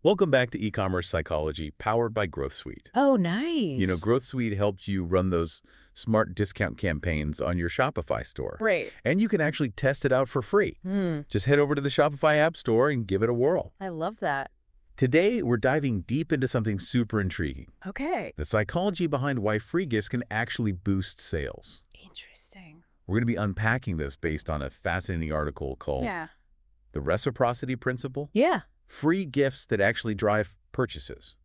Welcome back to e-commerce psychology powered by Growth Suite. Oh, nice. Growth Suite helps you run those smart discount campaigns on your Shopify store. Right. And you can actually test it out for free. Hmm. Just head over to the Shopify App Store and give it a whirl. I love that. Today, we're diving deep into something super intriguing. Okay. The psychology behind why free gifts can actually boost sales. Interesting. We're going to be unpacking this based on a fascinating article called The Reciprocity Principle. Yeah. Free Gifts That Actually Drive Purchases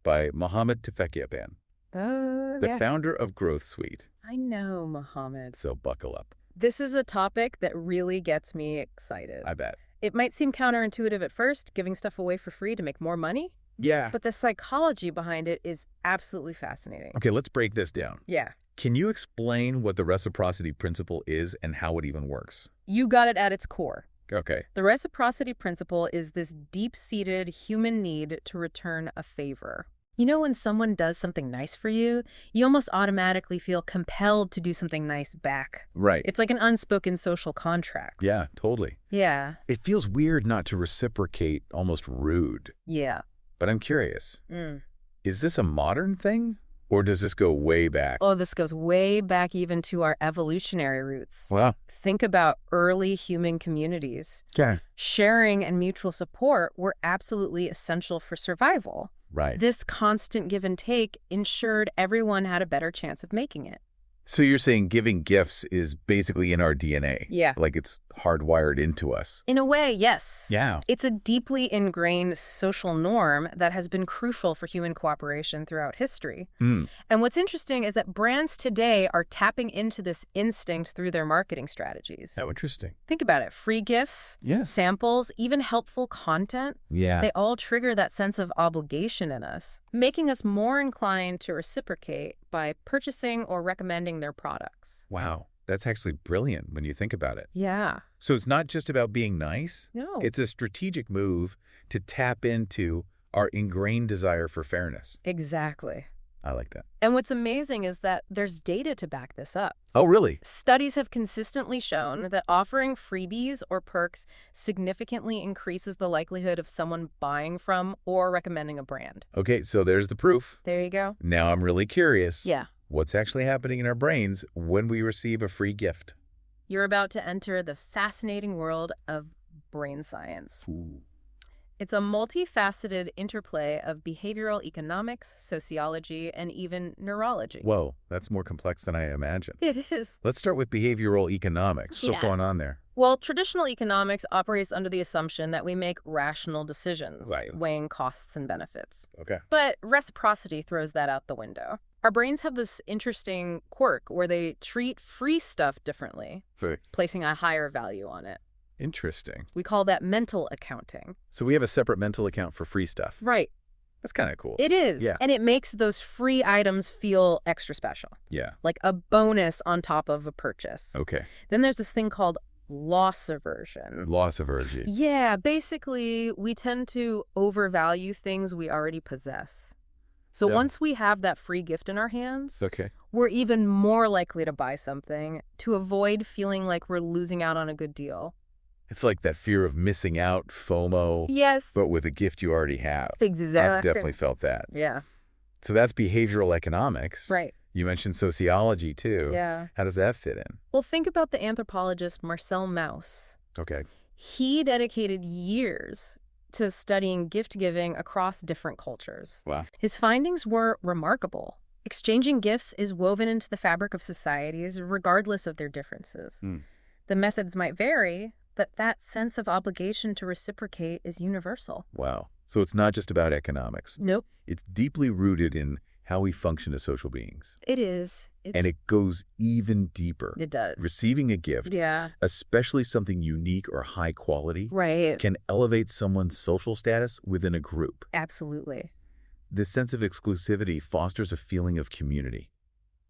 by Mohammed Tefekiaban, the founder of Growth Suite. I know, Mohammed. So buckle up. This is a topic that really gets me excited. I bet. It might seem counterintuitive at first, giving stuff away for free to make more money, Yeah. but the psychology behind it is absolutely fascinating. Okay, let's break this down. Yeah. Can you explain what the reciprocity principle is and how it even works? You got it at its core. Okay. The reciprocity principle is this deep-seated human need to return a favor. You know, when someone does something nice for you, you almost automatically feel compelled to do something nice back. Right. It's like an unspoken social contract. Yeah, totally. Yeah. It feels weird not to reciprocate, almost rude. Yeah. But I'm curious, is this a modern thing? Or does this go way back? Oh, this goes way back even to our evolutionary roots. Wow. Think about early human communities. Yeah. Sharing and mutual support were absolutely essential for survival. Right. This constant give and take ensured everyone had a better chance of making it. So you're saying giving gifts is basically in our DNA? Yeah. Like it's hardwired into us? In a way, yes. Yeah. It's a deeply ingrained social norm that has been crucial for human cooperation throughout history. And what's interesting is that brands today are tapping into this instinct through their marketing strategies. Oh, interesting. Think about it. Free gifts, Yes. samples, even helpful content. Yeah. They all trigger that sense of obligation in us, making us more inclined to reciprocate by purchasing or recommending their products. Wow. That's actually brilliant when you think about it. Yeah. So it's not just about being nice. No. It's a strategic move to tap into our ingrained desire for fairness. Exactly. I like that. And what's amazing is that there's data to back this up. Oh, really? Studies have consistently shown that offering freebies or perks significantly increases the likelihood of someone buying from or recommending a brand. Okay, so there's the proof. There you go. Now I'm really curious. Yeah. What's actually happening in our brains when we receive a free gift? You're about to enter the fascinating world of brain science. Ooh. It's a multifaceted interplay of behavioral economics, sociology, and even neurology. Whoa, that's more complex than I imagined. It is. Let's start with behavioral economics. What's going on there? Well, traditional economics operates under the assumption that we make rational decisions, Right. weighing costs and benefits. Okay. But reciprocity throws that out the window. Our brains have this interesting quirk where they treat free stuff differently, placing a higher value on it. Interesting. We call that mental accounting. So we have a separate mental account for free stuff. Right. That's kind of cool. It is. Yeah. And it makes those free items feel extra special, Yeah. like a bonus on top of a purchase. Okay. Then there's this thing called loss aversion. Loss aversion. Yeah, basically, we tend to overvalue things we already possess. So Yeah. once we have that free gift in our hands, Okay. we're even more likely to buy something to avoid feeling like we're losing out on a good deal. It's like that fear of missing out, FOMO, Yes. but with a gift you already have. Exactly. I've definitely felt that. Yeah. So that's behavioral economics. Right. You mentioned sociology, too. Yeah. How does that fit in? Well, think about the anthropologist Marcel Mauss. Okay. He dedicated years to studying gift-giving across different cultures. Wow. His findings were remarkable. Exchanging gifts is woven into the fabric of societies regardless of their differences. The methods might vary, but that sense of obligation to reciprocate is universal. Wow. So it's not just about economics. Nope. It's deeply rooted in how we function as social beings. It is. And it goes even deeper. It does. Receiving a gift, Yeah. especially something unique or high quality, Right. can elevate someone's social status within a group. Absolutely. This sense of exclusivity fosters a feeling of community.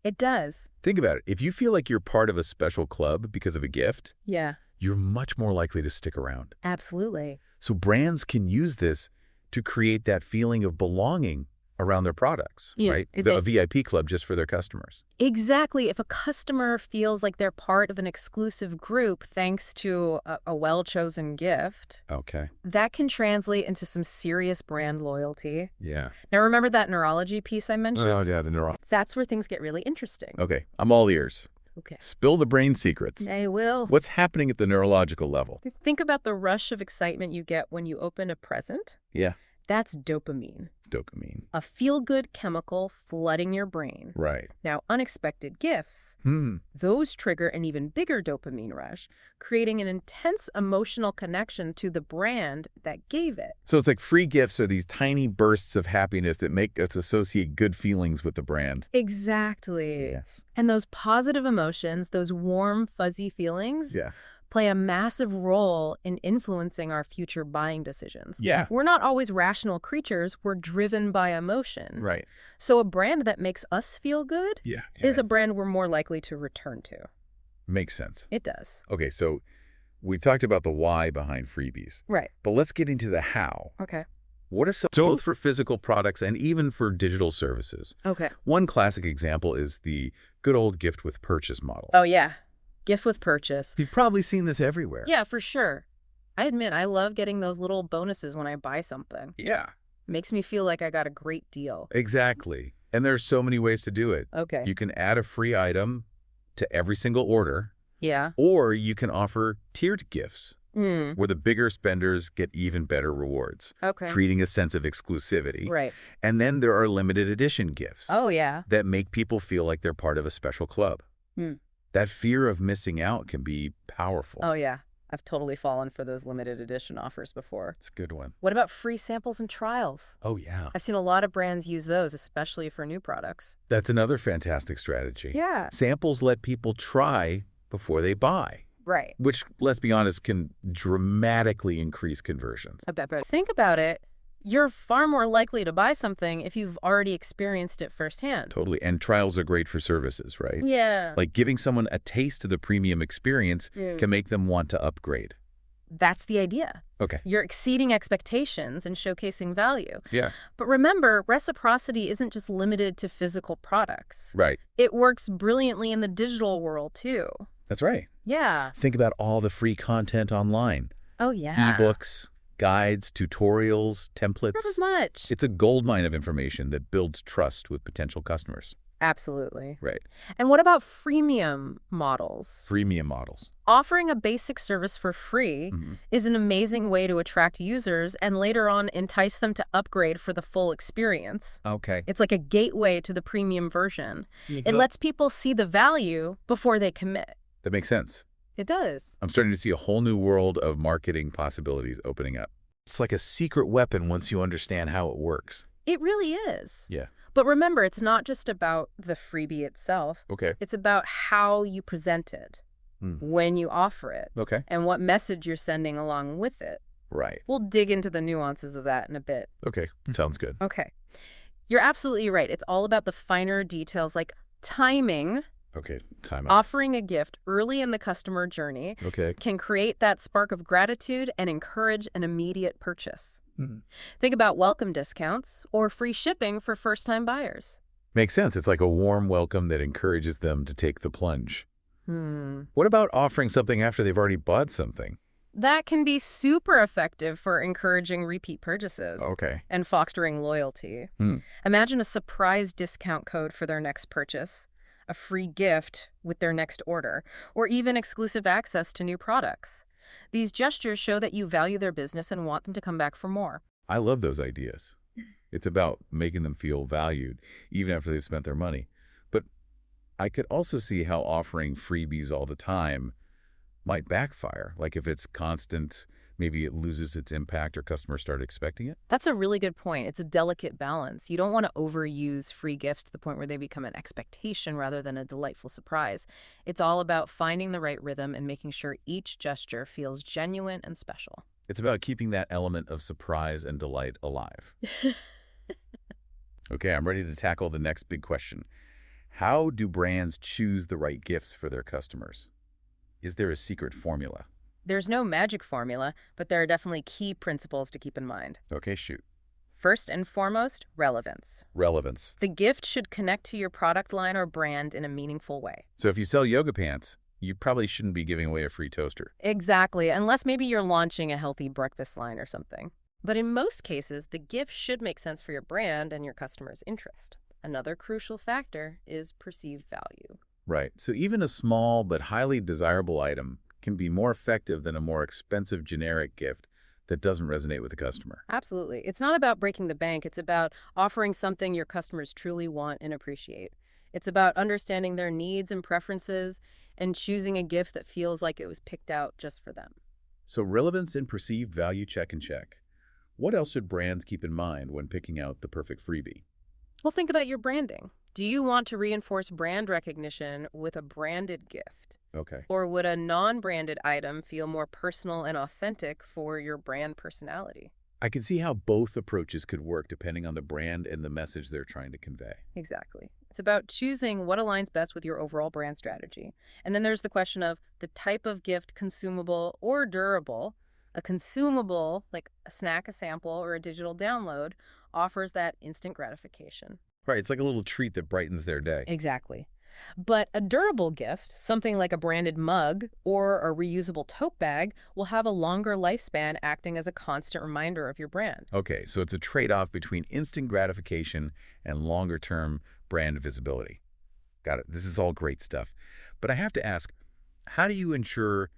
It does. Think about it. If you feel like you're part of a special club because of a gift, Yeah. you're much more likely to stick around. Absolutely. So brands can use this to create that feeling of belonging around their products, Yeah, right? A VIP club just for their customers. Exactly. If a customer feels like they're part of an exclusive group thanks to a well-chosen gift, Okay. that can translate into some serious brand loyalty. Yeah. Now, remember that neurology piece I mentioned? Oh, yeah, the neuron. That's where things get really interesting. Okay, I'm all ears. Okay. Spill the brain secrets. I will. What's happening at the neurological level? Think about the rush of excitement you get when you open a present. Yeah. That's dopamine, Dopamine. a feel-good chemical flooding your brain. Right. Now, unexpected gifts, those trigger an even bigger dopamine rush, creating an intense emotional connection to the brand that gave it. So it's like free gifts are these tiny bursts of happiness that make us associate good feelings with the brand. Exactly. Yes. And those positive emotions, those warm, fuzzy feelings, Yeah. play a massive role in influencing our future buying decisions. Yeah. We're not always rational creatures. We're driven by emotion. Right. So a brand that makes us feel good Yeah. is a brand we're more likely to return to. Makes sense. It does. Okay, so we talked about the why behind freebies. Right. But let's get into the how. Okay. What are some, both for physical products and even for digital services? Okay. One classic example is the good old gift with purchase model. Oh, yeah. Gift with purchase. You've probably seen this everywhere. Yeah, for sure. I admit I love getting those little bonuses when I buy something. Yeah. Makes me feel like I got a great deal. Exactly. And there's so many ways to do it. Okay. You can add a free item to every single order, Yeah. or you can offer tiered gifts where the bigger spenders get even better rewards, Okay. creating a sense of exclusivity. Right. And then there are limited edition gifts Oh, yeah. that make people feel like they're part of a special club. That fear of missing out can be powerful. Oh, yeah. I've totally fallen for those limited edition offers before. It's a good one. What about free samples and trials? Oh, yeah. I've seen a lot of brands use those, especially for new products. That's another fantastic strategy. Yeah. Samples let people try before they buy. Right. Which, let's be honest, can dramatically increase conversions. I bet. But think about it. You're far more likely to buy something if you've already experienced it firsthand. Totally. And trials are great for services, right? Yeah. Like giving someone a taste of the premium experience can make them want to upgrade. That's the idea. Okay. You're exceeding expectations and showcasing value. Yeah. But remember, reciprocity isn't just limited to physical products. Right. It works brilliantly in the digital world, too. That's right. Yeah. Think about all the free content online. Oh, yeah. Ebooks, guides, tutorials, templates. Not as much. It's a goldmine of information that builds trust with potential customers. Absolutely. Right. And what about freemium models? Freemium models. Offering a basic service for free is an amazing way to attract users and later on entice them to upgrade for the full experience. Okay. It's like a gateway to the premium version. It lets people see the value before they commit. That makes sense. It does. I'm starting to see a whole new world of marketing possibilities opening up. It's like a secret weapon once you understand how it works. It really is. Yeah. But remember, it's not just about the freebie itself. Okay. It's about how you present it, when you offer it, Okay. and what message you're sending along with it. Right. We'll dig into the nuances of that in a bit. Okay. Sounds good. Okay. You're absolutely right. It's all about the finer details like timing. Okay. Time out. Offering a gift early in the customer journey Okay. can create that spark of gratitude and encourage an immediate purchase. Think about welcome discounts or free shipping for first-time buyers. Makes sense. It's like a warm welcome that encourages them to take the plunge. What about offering something after they've already bought something? That can be super effective for encouraging repeat purchases. Okay. And fostering loyalty. Imagine a surprise discount code for their next purchase, a free gift with their next order, or even exclusive access to new products. These gestures show that you value their business and want them to come back for more. I love those ideas. It's about making them feel valued, even after they've spent their money. But I could also see how offering freebies all the time might backfire. Like if it's constant, maybe it loses its impact or customers start expecting it. That's a really good point. It's a delicate balance. You don't want to overuse free gifts to the point where they become an expectation rather than a delightful surprise. It's all about finding the right rhythm and making sure each gesture feels genuine and special. It's about keeping that element of surprise and delight alive. Okay, I'm ready to tackle the next big question. How do brands choose the right gifts for their customers? Is there a secret formula? There's no magic formula, but there are definitely key principles to keep in mind. Okay, shoot. First and foremost, relevance. Relevance. The gift should connect to your product line or brand in a meaningful way. So if you sell yoga pants, you probably shouldn't be giving away a free toaster. Exactly, unless maybe you're launching a healthy breakfast line or something. But in most cases, the gift should make sense for your brand and your customer's interest. Another crucial factor is perceived value. Right. So even a small but highly desirable item can be more effective than a more expensive generic gift that doesn't resonate with the customer. Absolutely. It's not about breaking the bank. It's about offering something your customers truly want and appreciate. It's about understanding their needs and preferences and choosing a gift that feels like it was picked out just for them. So relevance and perceived value check and check. What else should brands keep in mind when picking out the perfect freebie? Well, think about your branding. Do you want to reinforce brand recognition with a branded gift? Okay. Or would a non-branded item feel more personal and authentic for your brand personality? I can see how both approaches could work depending on the brand and the message they're trying to convey. Exactly. It's about choosing what aligns best with your overall brand strategy. And then there's the question of the type of gift, consumable or durable. A consumable, like a snack, a sample, or a digital download, offers that instant gratification. Right, it's like a little treat that brightens their day. Exactly. But a durable gift, something like a branded mug or a reusable tote bag, will have a longer lifespan, acting as a constant reminder of your brand. Okay, so it's a trade-off between instant gratification and longer-term brand visibility. Got it. This is all great stuff. But I have to ask, how do you ensure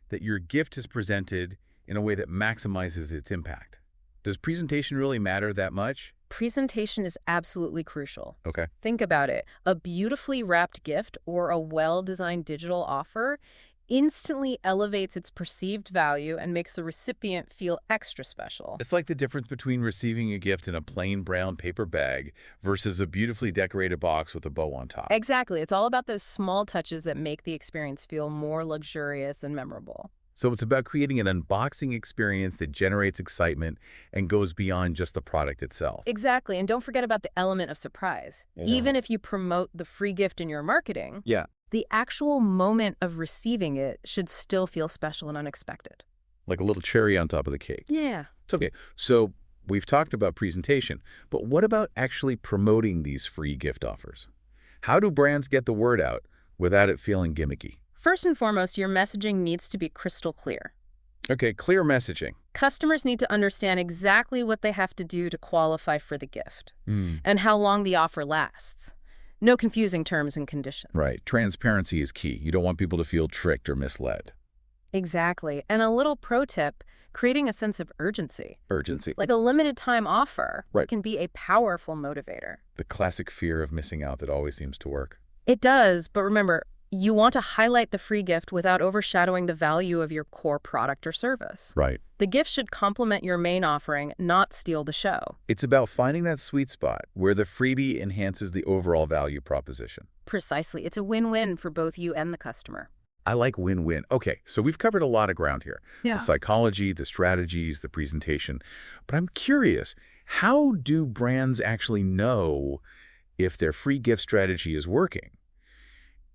that your gift is presented in a way that maximizes its impact? Does presentation really matter that much? Presentation is absolutely crucial. Okay. Think about it. A beautifully wrapped gift or a well-designed digital offer instantly elevates its perceived value and makes the recipient feel extra special. It's like the difference between receiving a gift in a plain brown paper bag versus a beautifully decorated box with a bow on top. Exactly. It's all about those small touches that make the experience feel more luxurious and memorable. So it's about creating an unboxing experience that generates excitement and goes beyond just the product itself. Exactly. And don't forget about the element of surprise. Yeah. Even if you promote the free gift in your marketing, Yeah. the actual moment of receiving it should still feel special and unexpected. Like a little cherry on top of the cake. Yeah. It's okay. So we've talked about presentation, but what about actually promoting these free gift offers? How do brands get the word out without it feeling gimmicky? First and foremost, your messaging needs to be crystal clear. Okay, clear messaging. Customers need to understand exactly what they have to do to qualify for the gift and how long the offer lasts. No confusing terms and conditions. Right. Transparency is key. You don't want people to feel tricked or misled. Exactly. And a little pro tip, creating a sense of urgency. Urgency. Like a limited time offer Right. can be a powerful motivator. The classic fear of missing out that always seems to work. It does, but remember, you want to highlight the free gift without overshadowing the value of your core product or service. Right. The gift should complement your main offering, not steal the show. It's about finding that sweet spot where the freebie enhances the overall value proposition. Precisely. It's a win-win for both you and the customer. I like win-win. Okay, so we've covered a lot of ground here. Yeah. The psychology, the strategies, the presentation. But I'm curious, how do brands actually know if their free gift strategy is working?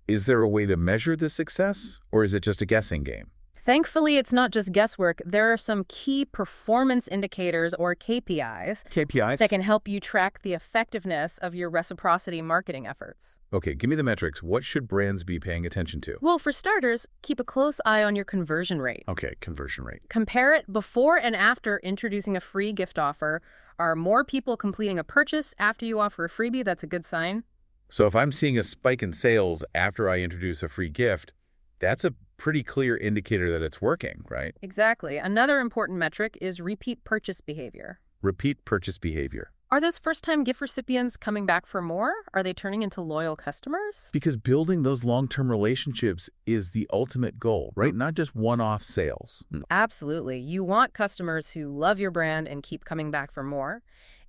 Is there a way to measure the success, or is it just a guessing game? Thankfully, it's not just guesswork. There are some key performance indicators, or KPIs, KPIs? that can help you track the effectiveness of your reciprocity marketing efforts. Okay, give me the metrics. What should brands be paying attention to? Well, for starters, keep a close eye on your conversion rate. Okay, conversion rate. Compare it before and after introducing a free gift offer. Are more people completing a purchase after you offer a freebie? That's a good sign. So if I'm seeing a spike in sales after I introduce a free gift, that's a pretty clear indicator that it's working, right? Exactly. Another important metric is repeat purchase behavior. Repeat purchase behavior. Are those first-time gift recipients coming back for more? Are they turning into loyal customers? Because building those long-term relationships is the ultimate goal, right? Not just one-off sales. Absolutely. You want customers who love your brand and keep coming back for more.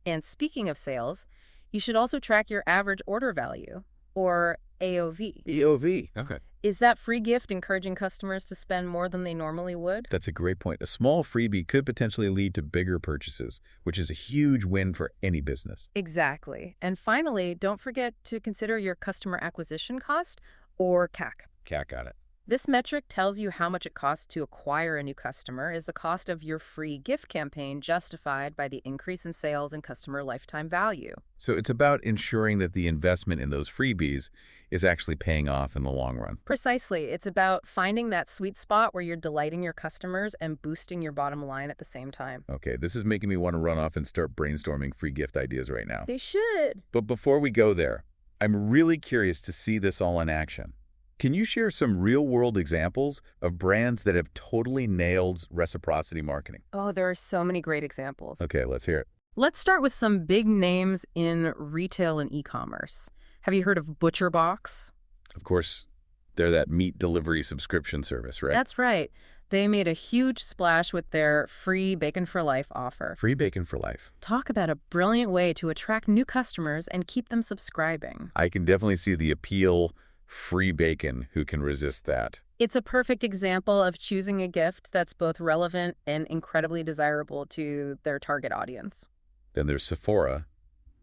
And speaking of sales, you should also track your average order value, or AOV. EOV. Okay. Is that free gift encouraging customers to spend more than they normally would? That's a great point. A small freebie could potentially lead to bigger purchases, which is a huge win for any business. Exactly. And finally, don't forget to consider your customer acquisition cost, or CAC. Cat got it. This metric tells you how much it costs to acquire a new customer. Is the cost of your free gift campaign justified by the increase in sales and customer lifetime value? So it's about ensuring that the investment in those freebies is actually paying off in the long run. Precisely. It's about finding that sweet spot where you're delighting your customers and boosting your bottom line at the same time. Okay, this is making me want to run off and start brainstorming free gift ideas right now. They should. But before we go there, I'm really curious to see this all in action. Can you share some real-world examples of brands that have totally nailed reciprocity marketing? Oh, there are so many great examples. Okay, let's hear it. Let's start with some big names in retail and e-commerce. Have you heard of ButcherBox? Of course, they're that meat delivery subscription service, right? That's right. They made a huge splash with their free Bacon for Life offer. Free bacon for life. Talk about a brilliant way to attract new customers and keep them subscribing. I can definitely see the appeal. Free bacon, who can resist that? It's a perfect example of choosing a gift that's both relevant and incredibly desirable to their target audience. Then there's Sephora,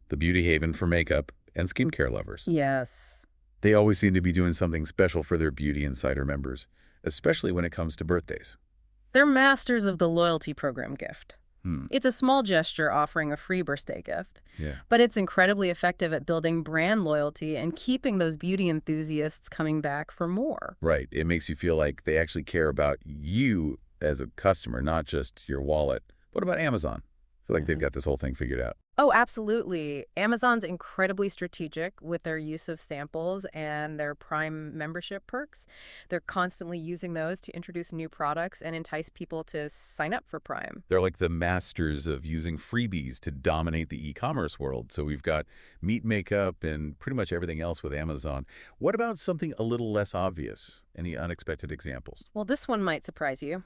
the beauty haven for makeup and skincare lovers. Yes. They always seem to be doing something special for their Beauty Insider members, especially when it comes to birthdays. They're masters of the loyalty program gift. Hmm. It's a small gesture offering a free birthday gift, Yeah. but it's incredibly effective at building brand loyalty and keeping those beauty enthusiasts coming back for more. Right. It makes you feel like they actually care about you as a customer, not just your wallet. What about Amazon? I feel like they've got this whole thing figured out. Oh, absolutely. Amazon's incredibly strategic with their use of samples and their Prime membership perks. They're constantly using those to introduce new products and entice people to sign up for Prime. They're like the masters of using freebies to dominate the e-commerce world. So we've got meat makeup and pretty much everything else with Amazon. What about something a little less obvious? Any unexpected examples? Well, this one might surprise you.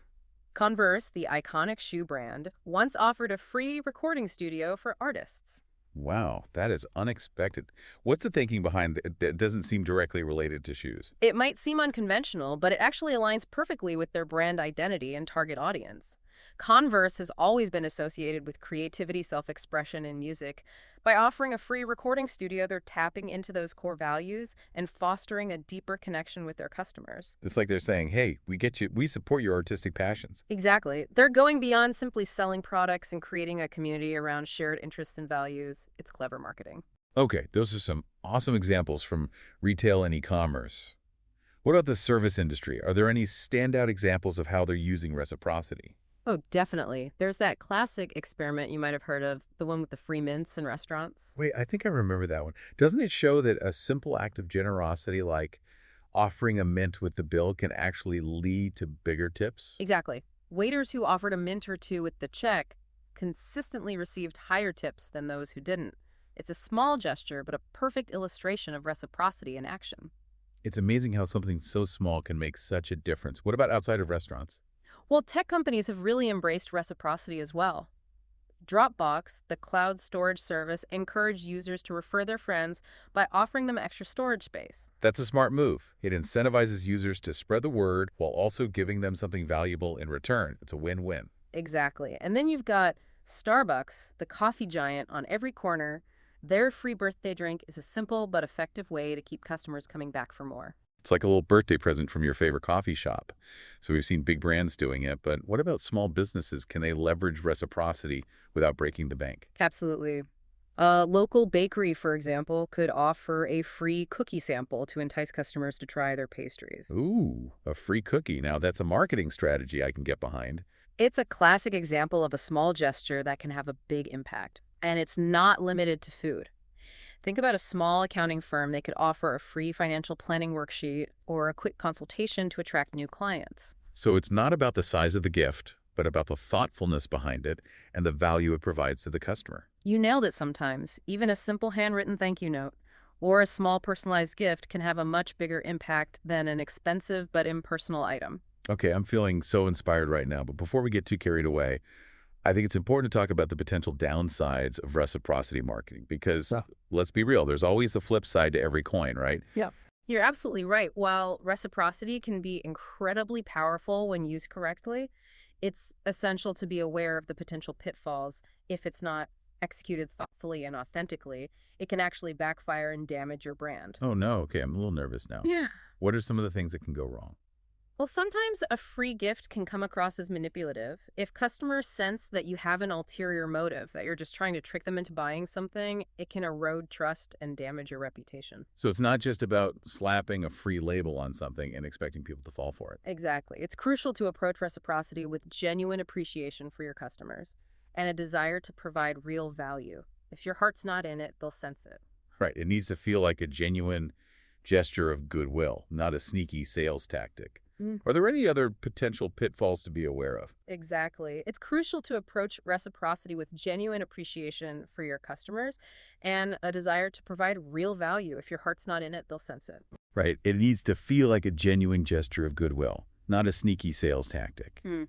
Converse, the iconic shoe brand, once offered a free recording studio for artists. Wow, that is unexpected. What's the thinking behind it that doesn't seem directly related to shoes? It might seem unconventional, but it actually aligns perfectly with their brand identity and target audience. Converse has always been associated with creativity, self-expression, and music. By offering a free recording studio, they're tapping into those core values and fostering a deeper connection with their customers. It's like they're saying, hey, we get you, we support your artistic passions. Exactly. They're going beyond simply selling products and creating a community around shared interests and values. It's clever marketing. Okay, those are some awesome examples from retail and e-commerce. What about the service industry? Are there any standout examples of how they're using reciprocity? Oh, definitely. There's that classic experiment you might have heard of, the one with the free mints in restaurants. Wait, I think I remember that one. Doesn't it show that a simple act of generosity like offering a mint with the bill can actually lead to bigger tips? Exactly. Waiters who offered a mint or two with the check consistently received higher tips than those who didn't. It's a small gesture, but a perfect illustration of reciprocity in action. It's amazing how something so small can make such a difference. What about outside of restaurants? Well, tech companies have really embraced reciprocity as well. Dropbox, the cloud storage service, encouraged users to refer their friends by offering them extra storage space. That's a smart move. It incentivizes users to spread the word while also giving them something valuable in return. It's a win-win. Exactly. And then you've got Starbucks, the coffee giant on every corner. Their free birthday drink is a simple but effective way to keep customers coming back for more. It's like a little birthday present from your favorite coffee shop. So we've seen big brands doing it, but what about small businesses? Can they leverage reciprocity without breaking the bank? Absolutely. A local bakery, for example, could offer a free cookie sample to entice customers to try their pastries. Ooh, a free cookie. Now that's a marketing strategy I can get behind. It's a classic example of a small gesture that can have a big impact, and it's not limited to food. Think about a small accounting firm. They could offer a free financial planning worksheet or a quick consultation to attract new clients. So it's not about the size of the gift, but about the thoughtfulness behind it and the value it provides to the customer. You nailed it sometimes. Even a simple handwritten thank you note or a small personalized gift can have a much bigger impact than an expensive but impersonal item. Okay, I'm feeling so inspired right now, but before we get too carried away, I think it's important to talk about the potential downsides of reciprocity marketing because, let's be real, there's always the flip side to every coin, right? Yeah. You're absolutely right. While reciprocity can be incredibly powerful when used correctly, it's essential to be aware of the potential pitfalls. If it's not executed thoughtfully and authentically, it can actually backfire and damage your brand. Oh no, okay, I'm a little nervous now. Yeah. What are some of the things that can go wrong? Well, sometimes a free gift can come across as manipulative. If customers sense that you have an ulterior motive, that you're just trying to trick them into buying something, it can erode trust and damage your reputation. So it's not just about slapping a free label on something and expecting people to fall for it. Exactly. It's crucial to approach reciprocity with genuine appreciation for your customers and a desire to provide real value. If your heart's not in it, they'll sense it. Right. It needs to feel like a genuine gesture of goodwill, not a sneaky sales tactic. Mm. Are there any other potential pitfalls to be aware of? Exactly. It's crucial to approach reciprocity with genuine appreciation for your customers and a desire to provide real value. If your heart's not in it, they'll sense it. Right. It needs to feel like a genuine gesture of goodwill, not a sneaky sales tactic. Hmm.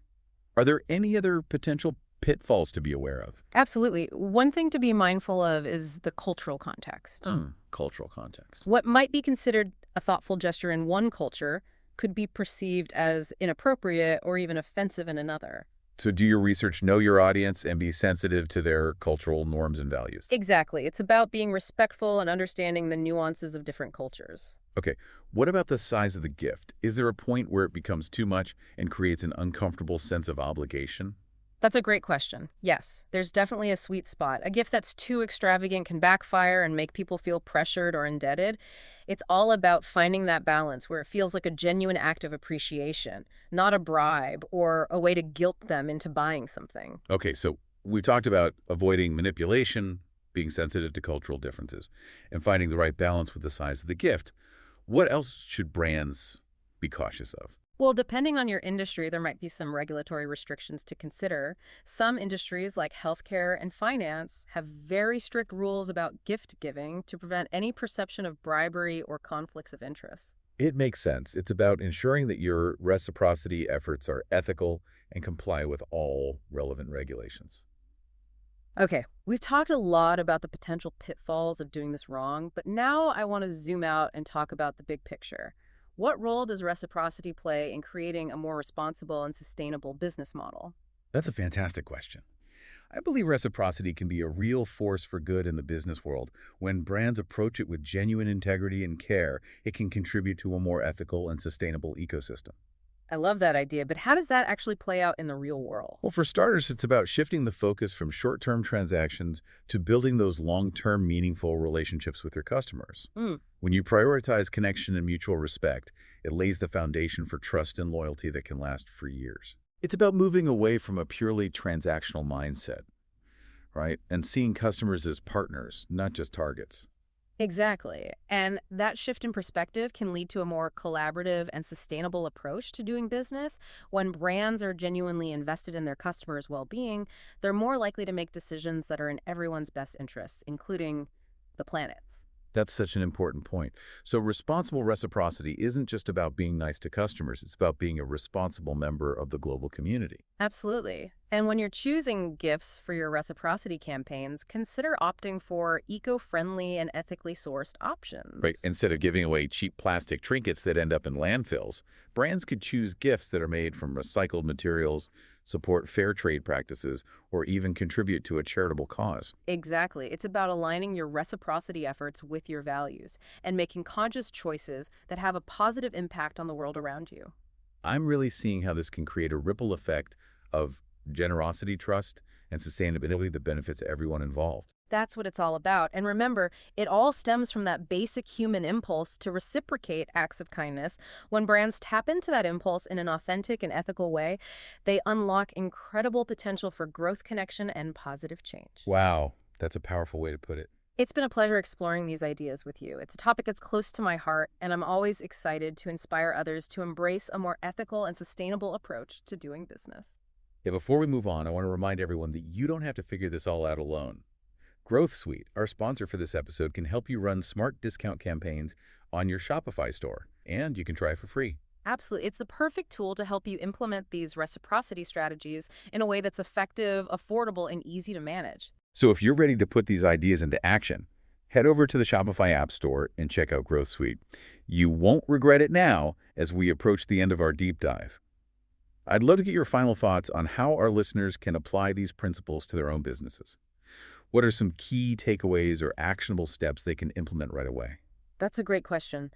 Are there any other potential pitfalls to be aware of? Absolutely. One thing to be mindful of is the cultural context. Cultural context. What might be considered a thoughtful gesture in one culture could be perceived as inappropriate or even offensive in another. So do your research, know your audience, and be sensitive to their cultural norms and values. Exactly. It's about being respectful and understanding the nuances of different cultures. Okay, what about the size of the gift? Is there a point where it becomes too much and creates an uncomfortable sense of obligation? That's a great question. Yes, there's definitely a sweet spot. A gift that's too extravagant can backfire and make people feel pressured or indebted. It's all about finding that balance where it feels like a genuine act of appreciation, not a bribe or a way to guilt them into buying something. Okay, so we've talked about avoiding manipulation, being sensitive to cultural differences, and finding the right balance with the size of the gift. What else should brands be cautious of? Well, depending on your industry, there might be some regulatory restrictions to consider. Some industries, like healthcare and finance, have very strict rules about gift giving to prevent any perception of bribery or conflicts of interest. It makes sense. It's about ensuring that your reciprocity efforts are ethical and comply with all relevant regulations. Okay, we've talked a lot about the potential pitfalls of doing this wrong, but now I want to zoom out and talk about the big picture. What role does reciprocity play in creating a more responsible and sustainable business model? That's a fantastic question. I believe reciprocity can be a real force for good in the business world. When brands approach it with genuine integrity and care, it can contribute to a more ethical and sustainable ecosystem. I love that idea, but how does that actually play out in the real world? Well, for starters, it's about shifting the focus from short-term transactions to building those long-term meaningful relationships with your customers. Mm, When you prioritize connection and mutual respect, it lays the foundation for trust and loyalty that can last for years. It's about moving away from a purely transactional mindset, right? And seeing customers as partners, not just targets. exactly. And that shift in perspective can lead to a more collaborative and sustainable approach to doing business. When brands are genuinely invested in their customers' well-being, they're more likely to make decisions that are in everyone's best interests, including the planet's. That's such an important point. So responsible reciprocity isn't just about being nice to customers. It's about being a responsible member of the global community. Absolutely. And when you're choosing gifts for your reciprocity campaigns, consider opting for eco-friendly and ethically sourced options. Right. Instead of giving away cheap plastic trinkets that end up in landfills, brands could choose gifts that are made from recycled materials, support fair trade practices, or even contribute to a charitable cause. Exactly. It's about aligning your reciprocity efforts with your values and making conscious choices that have a positive impact on the world around you. I'm really seeing how this can create a ripple effect of generosity, trust, and sustainability that benefits everyone involved. That's what it's all about. And remember, it all stems from that basic human impulse to reciprocate acts of kindness. When brands tap into that impulse in an authentic and ethical way, they unlock incredible potential for growth, connection, and positive change. Wow, that's a powerful way to put it. It's been a pleasure exploring these ideas with you. It's a topic that's close to my heart, and I'm always excited to inspire others to embrace a more ethical and sustainable approach to doing business. Yeah, before we move on, I want to remind everyone that you don't have to figure this all out alone. Growth Suite, our sponsor for this episode, can help you run smart discount campaigns on your Shopify store, and you can try it for free. Absolutely. It's the perfect tool to help you implement these reciprocity strategies in a way that's effective, affordable, and easy to manage. So if you're ready to put these ideas into action, head over to the Shopify App Store and check out Growth Suite. You won't regret it now as we approach the end of our deep dive. I'd love to get your final thoughts on how our listeners can apply these principles to their own businesses. What are some key takeaways or actionable steps they can implement right away? That's a great question.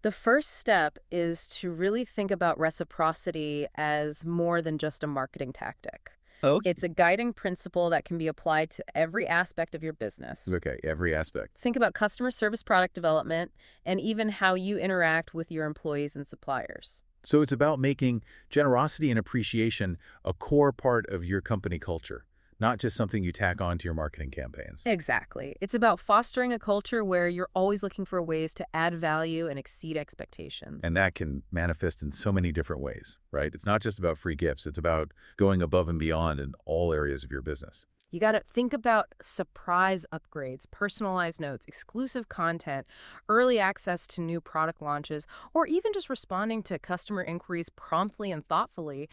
The first step is to really think about reciprocity as more than just a marketing tactic. Okay. It's a guiding principle that can be applied to every aspect of your business. Okay, every aspect. Think about customer service, product development, and even how you interact with your employees and suppliers. So it's about making generosity and appreciation a core part of your company culture, not just something you tack on to your marketing campaigns. Exactly. It's about fostering a culture where you're always looking for ways to add value and exceed expectations. And that can manifest in so many different ways, right? It's not just about free gifts. It's about going above and beyond in all areas of your business. You got to think about surprise upgrades, personalized notes, exclusive content, early access to new product launches, or even just responding to customer inquiries promptly and thoughtfully.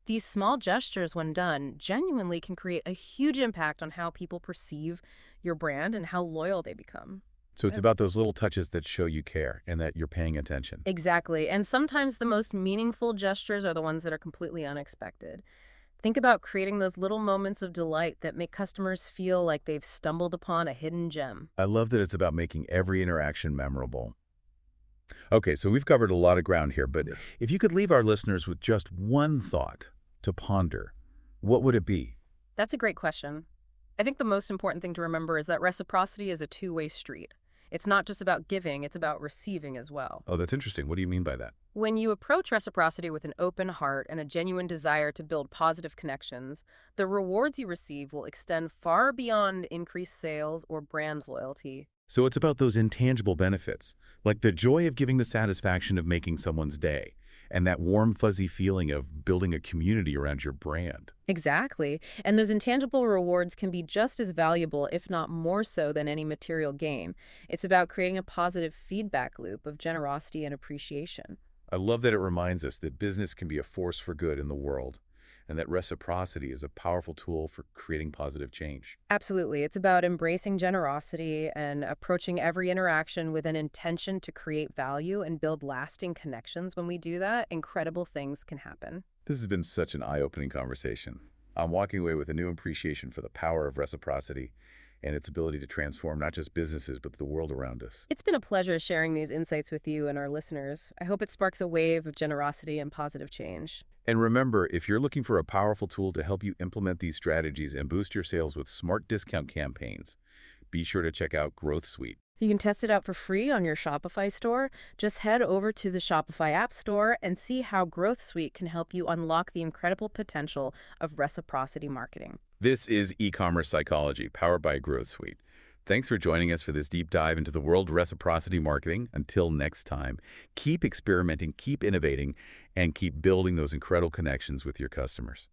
These small gestures, when done, genuinely can create a huge impact on how people perceive your brand and how loyal they become. So it's about those little touches that show you care and that you're paying attention. Exactly. And sometimes the most meaningful gestures are the ones that are completely unexpected. Think about creating those little moments of delight that make customers feel like they've stumbled upon a hidden gem. I love that it's about making every interaction memorable. Okay, so we've covered a lot of ground here, but if you could leave our listeners with just one thought to ponder, what would it be? That's a great question. I think the most important thing to remember is that reciprocity is a two-way street. It's not just about giving, it's about receiving as well. Oh, that's interesting. What do you mean by that? When you approach reciprocity with an open heart and a genuine desire to build positive connections, the rewards you receive will extend far beyond increased sales or brand loyalty. So it's about those intangible benefits, like the joy of giving the satisfaction of making someone's day, and that warm, fuzzy feeling of building a community around your brand. Exactly. And those intangible rewards can be just as valuable, if not more so, than any material gain. It's about creating a positive feedback loop of generosity and appreciation. I love that it reminds us that business can be a force for good in the world, and that reciprocity is a powerful tool for creating positive change. Absolutely. It's about embracing generosity and approaching every interaction with an intention to create value and build lasting connections. When we do that, incredible things can happen. This has been such an eye-opening conversation. I'm walking away with a new appreciation for the power of reciprocity and its ability to transform not just businesses, but the world around us. It's been a pleasure sharing these insights with you and our listeners. I hope it sparks a wave of generosity and positive change. And remember, if you're looking for a powerful tool to help you implement these strategies and boost your sales with smart discount campaigns, be sure to check out Growth Suite. You can test it out for free on your Shopify store. Just head over to the Shopify App Store and see how Growth Suite can help you unlock the incredible potential of reciprocity marketing. This is e-commerce psychology powered by Growth Suite. Thanks for joining us for this deep dive into the world of reciprocity marketing. Until next time, keep experimenting, keep innovating, and keep building those incredible connections with your customers.